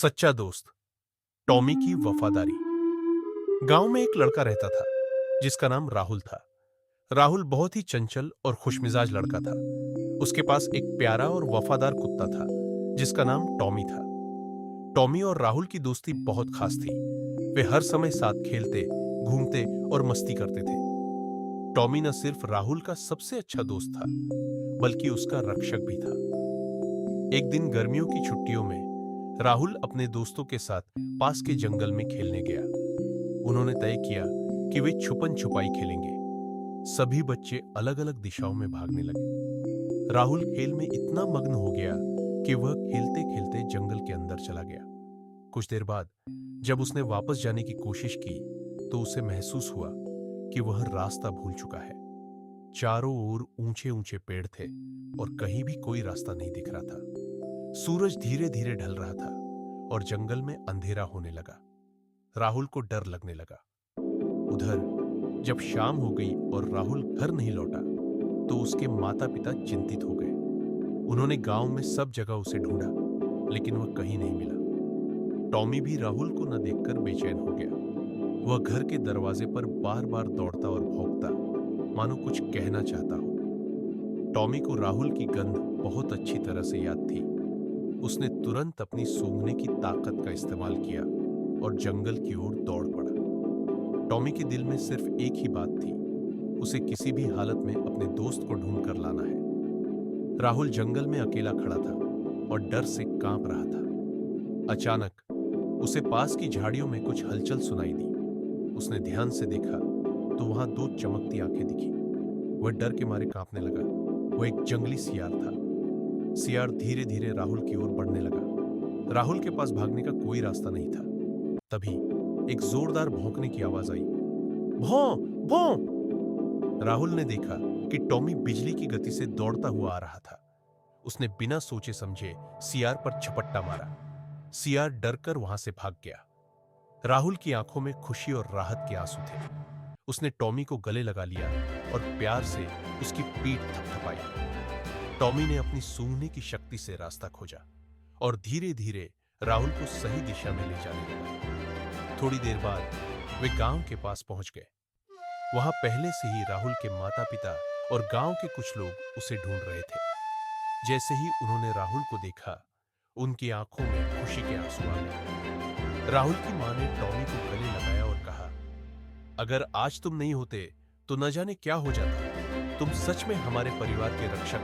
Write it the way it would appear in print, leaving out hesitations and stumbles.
सच्चा दोस्त टॉमी की वफादारी। गांव में एक लड़का रहता था जिसका नाम राहुल था। राहुल बहुत ही चंचल और खुशमिजाज लड़का था। उसके पास एक प्यारा और वफादार कुत्ता था जिसका नाम टॉमी था। टॉमी और राहुल की दोस्ती बहुत खास थी। वे हर समय साथ खेलते, घूमते और मस्ती करते थे। टॉमी न सिर्फ राहुल का सबसे अच्छा दोस्त था, बल्कि उसका रक्षक भी था। एक दिन गर्मियों की छुट्टियों में राहुल अपने दोस्तों के साथ पास के जंगल में खेलने गया। उन्होंने तय किया कि वे छुपन छुपाई खेलेंगे। सभी बच्चे अलग अलग दिशाओं में भागने लगे। राहुल खेल में इतना मग्न हो गया कि वह खेलते खेलते जंगल के अंदर चला गया। कुछ देर बाद जब उसने वापस जाने की कोशिश की तो उसे महसूस हुआ कि वह रास्ता भूल चुका है। चारों ओर ऊंचे ऊंचे पेड़ थे और कहीं भी कोई रास्ता नहीं दिख रहा था। सूरज धीरे धीरे ढल रहा था और जंगल में अंधेरा होने लगा। राहुल को डर लगने लगा। उधर जब शाम हो गई और राहुल घर नहीं लौटा तो उसके माता पिता चिंतित हो गए। उन्होंने गांव में सब जगह उसे ढूंढा, लेकिन वह कहीं नहीं मिला। टॉमी भी राहुल को न देखकर बेचैन हो गया। वह घर के दरवाजे पर बार बार दौड़ता और भौंकता, मानो कुछ कहना चाहता हो। टॉमी को राहुल की गंध बहुत अच्छी तरह से याद थी। उसने तुरंत अपनी सूंघने की ताकत का इस्तेमाल किया और जंगल की ओर दौड़ पड़ा। टॉमी के दिल में सिर्फ एक ही बात थी, उसे किसी भी हालत में अपने दोस्त को ढूंढ कर लाना है। राहुल जंगल में अकेला खड़ा था और डर से कांप रहा था। अचानक उसे पास की झाड़ियों में कुछ हलचल सुनाई दी। उसने ध्यान से देखा तो वहां दो चमकती आंखें दिखी। वह डर के मारे कांपने लगा। वह एक जंगली सियार था। सियार धीरे धीरे राहुल की ओर बढ़ने लगा। राहुल के पास भागने का कोई रास्ता नहीं था। तभी एक जोरदार भौंकने की आवाज आई। भौं भौं। राहुल ने देखा कि टॉमी बिजली की गति से दौड़ता हुआ आ रहा था। उसने बिना सोचे समझे सियार पर झपट्टा मारा। सियार डरकर वहां से भाग गया। राहुल की आंखों में खुशी और राहत के आंसू थे। उसने टॉमी को गले लगा लिया और प्यार से उसकी पीठ थपथपाई। टॉमी ने अपनी सूंघने की शक्ति से रास्ता खोजा और धीरे धीरे राहुल को सही दिशा में ले जाने लगा। थोड़ी देर बाद वे गांव के पास पहुंच गए। वहां पहले से ही राहुल के माता पिता और गांव के कुछ लोग उसे ढूंढ रहे थे। जैसे ही उन्होंने राहुल को देखा, उनकी आंखों में खुशी के आंसू आ गए। राहुल की मां ने टॉमी को गले लगाया और कहा, अगर आज तुम नहीं होते तो न जाने क्या हो जाता। तुम सच में हमारे परिवार के रक्षक